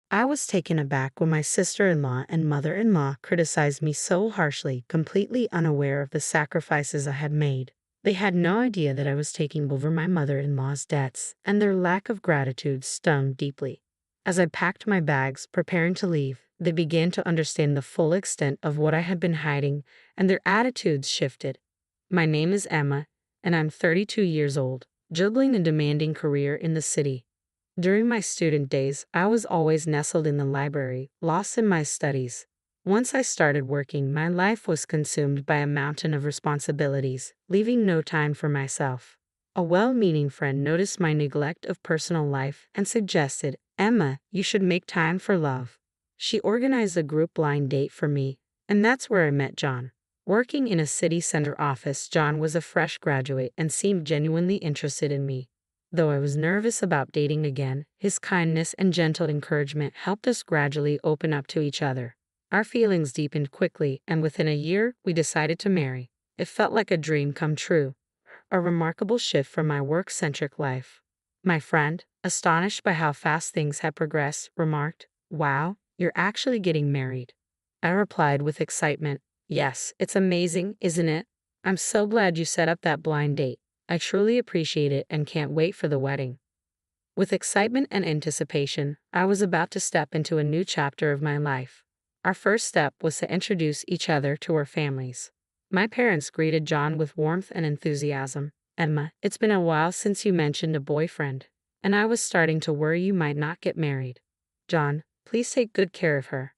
I was taken aback when my sister-in-law and mother-in-law criticized me so harshly, completely unaware of the sacrifices I had made. They had no idea that I was taking over my mother-in-law's debts, and their lack of gratitude stung deeply. As I packed my bags, preparing to leave, they began to understand the full extent of what I had been hiding, and their attitudes shifted. My name is Emma, and I'm 32 years old, juggling a demanding career in the city. During my student days, I was always nestled in the library, lost in my studies. Once I started working, my life was consumed by a mountain of responsibilities, leaving no time for myself. A well-meaning friend noticed my neglect of personal life and suggested, "Emma, you should make time for love." She organized a group blind date for me, and that's where I met John. Working in a city center office, John was a fresh graduate and seemed genuinely interested in me. Though I was nervous about dating again, his kindness and gentle encouragement helped us gradually open up to each other. Our feelings deepened quickly, and within a year, we decided to marry. It felt like a dream come true, a remarkable shift from my work-centric life. My friend, astonished by how fast things had progressed, remarked, "Wow, you're actually getting married." I replied with excitement, "Yes, it's amazing, isn't it? I'm so glad you set up that blind date. I truly appreciate it and can't wait for the wedding." With excitement and anticipation, I was about to step into a new chapter of my life. Our first step was to introduce each other to our families. My parents greeted John with warmth and enthusiasm. "Emma, it's been a while since you mentioned a boyfriend, and I was starting to worry you might not get married. John, please take good care of her."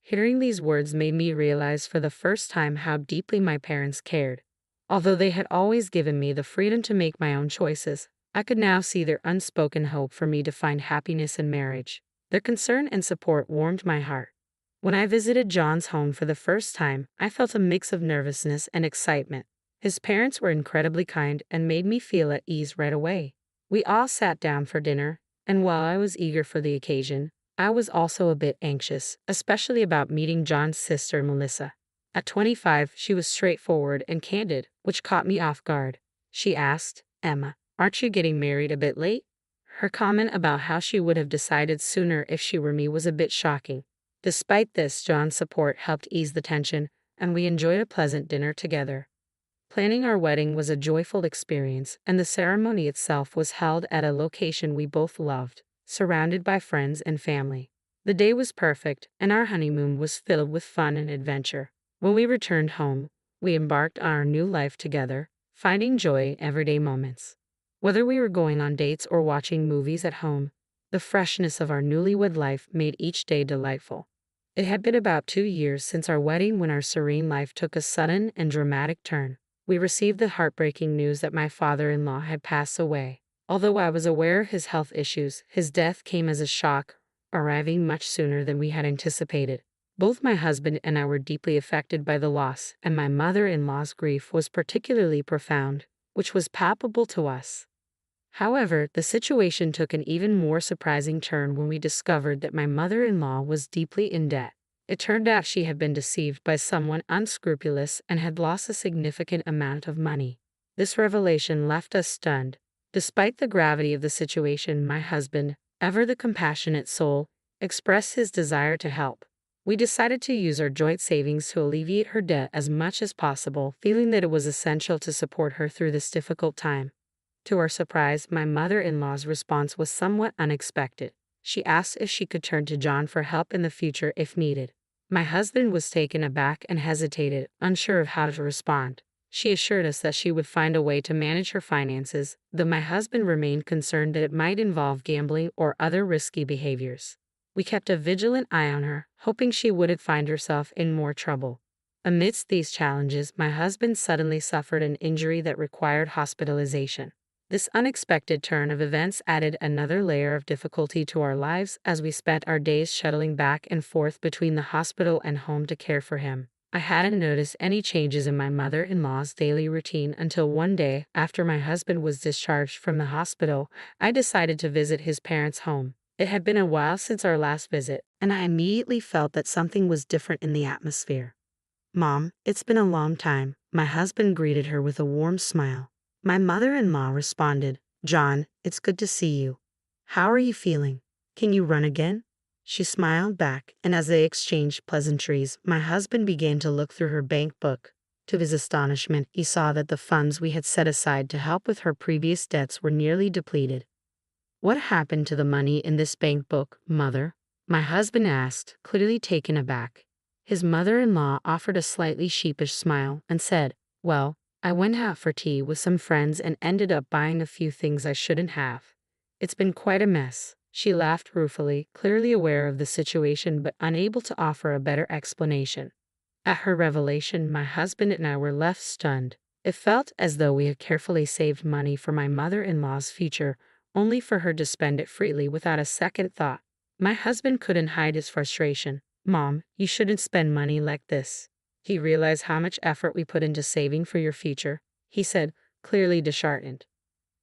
Hearing these words made me realize for the first time how deeply my parents cared. Although they had always given me the freedom to make my own choices, I could now see their unspoken hope for me to find happiness in marriage. Their concern and support warmed my heart. When I visited John's home for the first time, I felt a mix of nervousness and excitement. His parents were incredibly kind and made me feel at ease right away. We all sat down for dinner, and while I was eager for the occasion, I was also a bit anxious, especially about meeting John's sister, Melissa. At 25, she was straightforward and candid, which caught me off guard. She asked, "Emma, aren't you getting married a bit late?" Her comment about how she would have decided sooner if she were me was a bit shocking. Despite this, John's support helped ease the tension, and we enjoyed a pleasant dinner together. Planning our wedding was a joyful experience, and the ceremony itself was held at a location we both loved, surrounded by friends and family. The day was perfect, and our honeymoon was filled with fun and adventure. When we returned home, we embarked on our new life together, finding joy in everyday moments. Whether we were going on dates or watching movies at home, the freshness of our newlywed life made each day delightful. It had been about 2 years since our wedding when our serene life took a sudden and dramatic turn. We received the heartbreaking news that my father-in-law had passed away. Although I was aware of his health issues, his death came as a shock, arriving much sooner than we had anticipated. Both my husband and I were deeply affected by the loss, and my mother-in-law's grief was particularly profound, which was palpable to us. However, the situation took an even more surprising turn when we discovered that my mother-in-law was deeply in debt. It turned out she had been deceived by someone unscrupulous and had lost a significant amount of money. This revelation left us stunned. Despite the gravity of the situation, my husband, ever the compassionate soul, expressed his desire to help. We decided to use our joint savings to alleviate her debt as much as possible, feeling that it was essential to support her through this difficult time. To our surprise, my mother-in-law's response was somewhat unexpected. She asked if she could turn to John for help in the future if needed. My husband was taken aback and hesitated, unsure of how to respond. She assured us that she would find a way to manage her finances, though my husband remained concerned that it might involve gambling or other risky behaviors. We kept a vigilant eye on her, hoping she wouldn't find herself in more trouble. Amidst these challenges, my husband suddenly suffered an injury that required hospitalization. This unexpected turn of events added another layer of difficulty to our lives as we spent our days shuttling back and forth between the hospital and home to care for him. I hadn't noticed any changes in my mother-in-law's daily routine until one day, after my husband was discharged from the hospital, I decided to visit his parents' home. It had been a while since our last visit, and I immediately felt that something was different in the atmosphere. "Mom, it's been a long time," my husband greeted her with a warm smile. My mother-in-law responded, "John, it's good to see you. How are you feeling? Can you run again?" She smiled back, and as they exchanged pleasantries, my husband began to look through her bank book. To his astonishment, he saw that the funds we had set aside to help with her previous debts were nearly depleted. "What happened to the money in this bank book, Mother?" my husband asked, clearly taken aback. His mother-in-law offered a slightly sheepish smile and said, "Well, I went out for tea with some friends and ended up buying a few things I shouldn't have. It's been quite a mess." She laughed ruefully, clearly aware of the situation but unable to offer a better explanation. At her revelation, my husband and I were left stunned. It felt as though we had carefully saved money for my mother-in-law's future, only for her to spend it freely without a second thought. My husband couldn't hide his frustration. "Mom, you shouldn't spend money like this. Do you realize how much effort we put into saving for your future?" he said, clearly disheartened.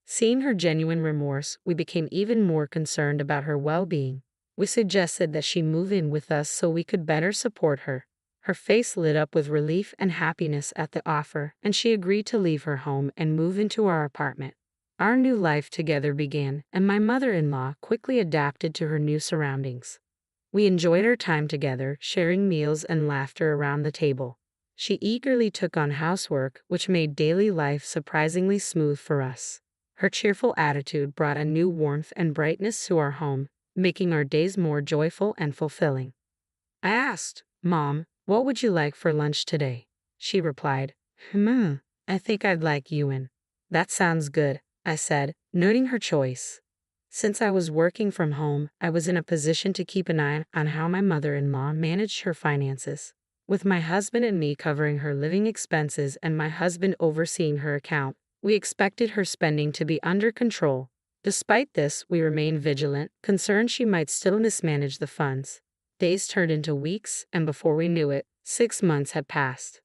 Seeing her genuine remorse, we became even more concerned about her well-being. We suggested that she move in with us so we could better support her. Her face lit up with relief and happiness at the offer, and she agreed to leave her home and move into our apartment. Our new life together began, and my mother-in-law quickly adapted to her new surroundings. We enjoyed our time together, sharing meals and laughter around the table. She eagerly took on housework, which made daily life surprisingly smooth for us. Her cheerful attitude brought a new warmth and brightness to our home, making our days more joyful and fulfilling. I asked, "Mom, what would you like for lunch today?" She replied, I think I'd like yuan." "That sounds good," I said, noting her choice. Since I was working from home, I was in a position to keep an eye on how my mother-in-law managed her finances. With my husband and me covering her living expenses and my husband overseeing her account, we expected her spending to be under control. Despite this, we remained vigilant, concerned she might still mismanage the funds. Days turned into weeks, and before we knew it, 6 months had passed.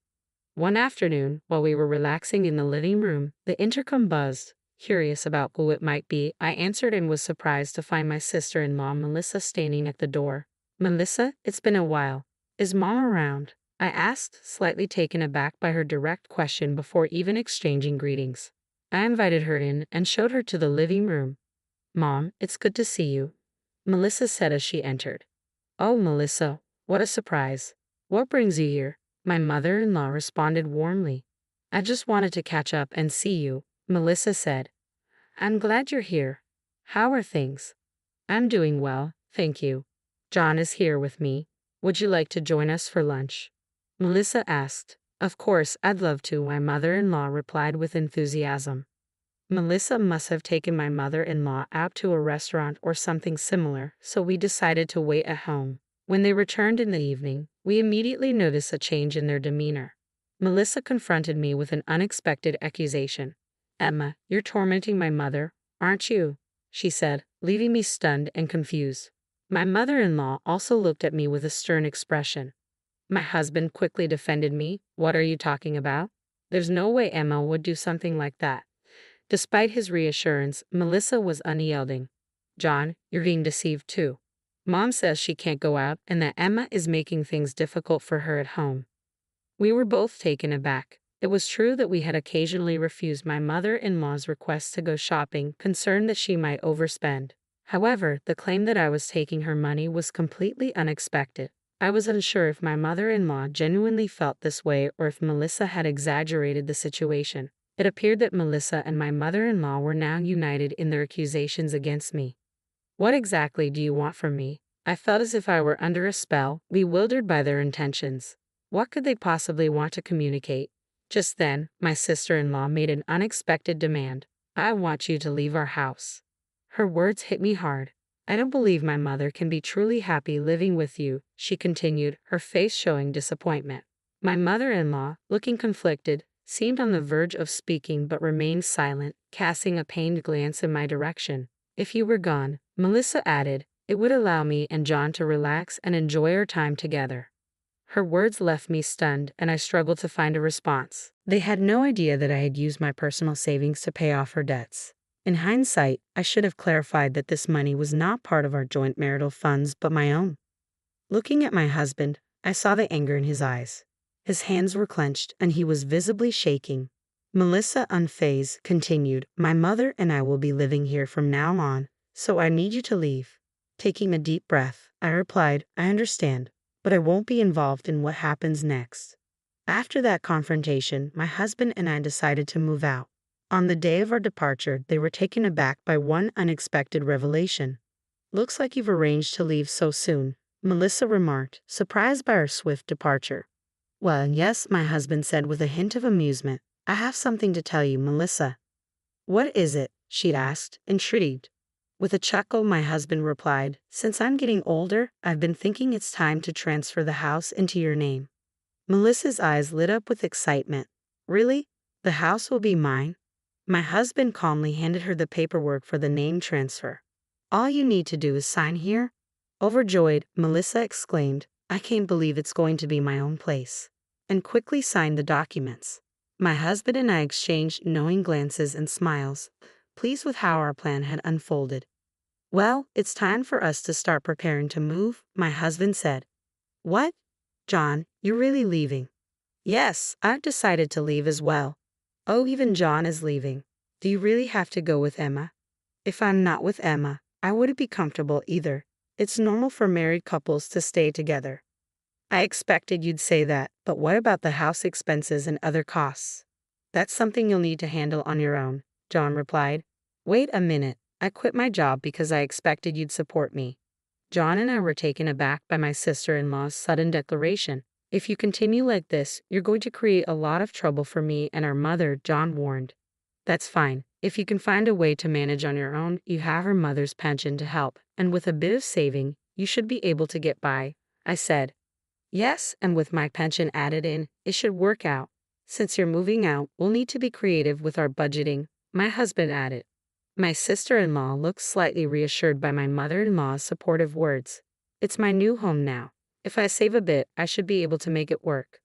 One afternoon, while we were relaxing in the living room, the intercom buzzed. Curious about who it might be, I answered and was surprised to find my sister-in-law Melissa standing at the door. "Melissa, it's been a while. Is Mom around?" I asked, slightly taken aback by her direct question before even exchanging greetings. I invited her in and showed her to the living room. "Mom, it's good to see you," Melissa said as she entered. "Oh, Melissa, what a surprise. What brings you here?" my mother-in-law responded warmly. "I just wanted to catch up and see you," Melissa said. "I'm glad you're here. How are things?" "I'm doing well, thank you. John is here with me. Would you like to join us for lunch?" Melissa asked. "Of course, I'd love to," my mother-in-law replied with enthusiasm. Melissa must have taken my mother-in-law out to a restaurant or something similar, so we decided to wait at home. When they returned in the evening, we immediately noticed a change in their demeanor. Melissa confronted me with an unexpected accusation. "Emma, you're tormenting my mother, aren't you?" she said, leaving me stunned and confused. My mother-in-law also looked at me with a stern expression. My husband quickly defended me. "What are you talking about? There's no way Emma would do something like that." Despite his reassurance, Melissa was unyielding. "John, you're being deceived too. Mom says she can't go out and that Emma is making things difficult for her at home." We were both taken aback. It was true that we had occasionally refused my mother-in-law's request to go shopping, concerned that she might overspend. However, the claim that I was taking her money was completely unexpected. I was unsure if my mother-in-law genuinely felt this way or if Melissa had exaggerated the situation. It appeared that Melissa and my mother-in-law were now united in their accusations against me. "What exactly do you want from me?" I felt as if I were under a spell, bewildered by their intentions. What could they possibly want to communicate? Just then, my sister-in-law made an unexpected demand. "I want you to leave our house." Her words hit me hard. "I don't believe my mother can be truly happy living with you," she continued, her face showing disappointment. My mother-in-law, looking conflicted, seemed on the verge of speaking but remained silent, casting a pained glance in my direction. "If you were gone," Melissa added, "it would allow me and John to relax and enjoy our time together." Her words left me stunned, and I struggled to find a response. They had no idea that I had used my personal savings to pay off her debts. In hindsight, I should have clarified that this money was not part of our joint marital funds but my own. Looking at my husband, I saw the anger in his eyes. His hands were clenched, and he was visibly shaking. Melissa, unfazed, continued, "My mother and I will be living here from now on, so I need you to leave." Taking a deep breath, I replied, I understand, but I won't be involved in what happens next. After that confrontation, my husband and I decided to move out. On the day of our departure, they were taken aback by one unexpected revelation. Looks like you've arranged to leave so soon, Melissa remarked, surprised by our swift departure. Well, yes, my husband said with a hint of amusement. I have something to tell you, Melissa. What is it? She asked, intrigued. With a chuckle, my husband replied, since I'm getting older, I've been thinking it's time to transfer the house into your name. Melissa's eyes lit up with excitement. Really? The house will be mine? My husband calmly handed her the paperwork for the name transfer. All you need to do is sign here. Overjoyed, Melissa exclaimed, I can't believe it's going to be my own place, and quickly signed the documents. My husband and I exchanged knowing glances and smiles, pleased with how our plan had unfolded. Well, it's time for us to start preparing to move, my husband said. What? John, you're really leaving? Yes, I've decided to leave as well. Oh, even John is leaving. Do you really have to go with Emma? If I'm not with Emma, I wouldn't be comfortable either. It's normal for married couples to stay together. I expected you'd say that, but what about the house expenses and other costs? That's something you'll need to handle on your own, John replied. Wait a minute, I quit my job because I expected you'd support me. John and I were taken aback by my sister-in-law's sudden declaration. If you continue like this, you're going to create a lot of trouble for me and our mother, John warned. That's fine. If you can find a way to manage on your own, you have her mother's pension to help, and with a bit of saving, you should be able to get by, I said. Yes, and with my pension added in, it should work out. Since you're moving out, we'll need to be creative with our budgeting, my husband added. My sister-in-law looked slightly reassured by my mother-in-law's supportive words. It's my new home now. If I save a bit, I should be able to make it work.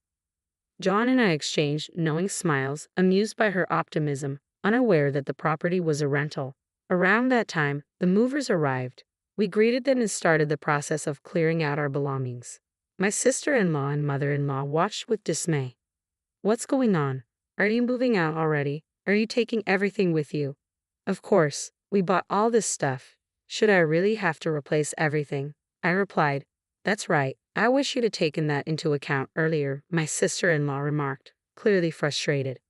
John and I exchanged knowing smiles, amused by her optimism, unaware that the property was a rental. Around that time, the movers arrived. We greeted them and started the process of clearing out our belongings. My sister-in-law and mother-in-law watched with dismay. What's going on? Are you moving out already? Are you taking everything with you? Of course, we bought all this stuff. Should I really have to replace everything? I replied. That's right. I wish you'd have taken that into account earlier, my sister-in-law remarked, clearly frustrated.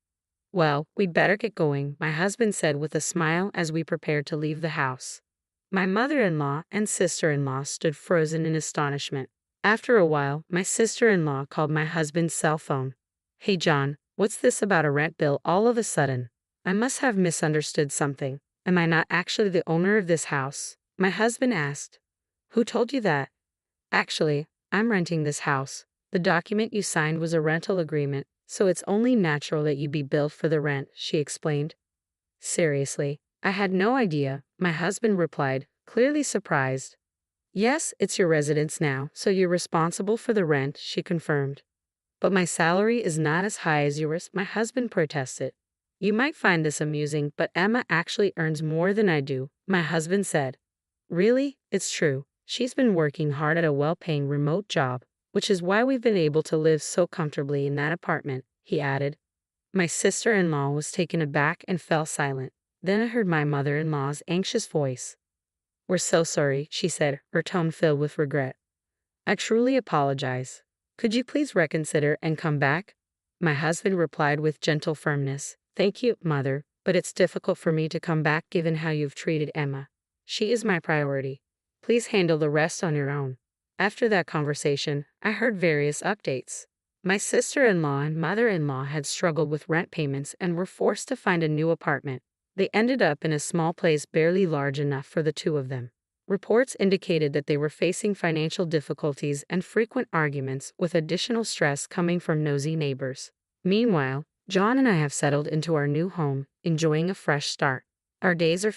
Well, we'd better get going, my husband said with a smile as we prepared to leave the house. My mother-in-law and sister-in-law stood frozen in astonishment. After a while, my sister-in-law called my husband's cell phone. Hey John, what's this about a rent bill all of a sudden? I must have misunderstood something. Am I not actually the owner of this house? My husband asked. Who told you that? Actually, I'm renting this house. The document you signed was a rental agreement, so it's only natural that you be billed for the rent, she explained. Seriously, I had no idea, my husband replied, clearly surprised. Yes, it's your residence now, so you're responsible for the rent, she confirmed. But my salary is not as high as yours, my husband protested. You might find this amusing, but Emma actually earns more than I do, my husband said. Really? It's true. She's been working hard at a well-paying remote job, which is why we've been able to live so comfortably in that apartment, he added. My sister-in-law was taken aback and fell silent. Then I heard my mother-in-law's anxious voice. We're so sorry, she said, her tone filled with regret. I truly apologize. Could you please reconsider and come back? My husband replied with gentle firmness. Thank you, Mother, but it's difficult for me to come back given how you've treated Emma. She is my priority. Please handle the rest on your own. After that conversation, I heard various updates. My sister-in-law and mother-in-law had struggled with rent payments and were forced to find a new apartment. They ended up in a small place barely large enough for the two of them. Reports indicated that they were facing financial difficulties and frequent arguments, with additional stress coming from nosy neighbors. Meanwhile, John and I have settled into our new home, enjoying a fresh start. Our days are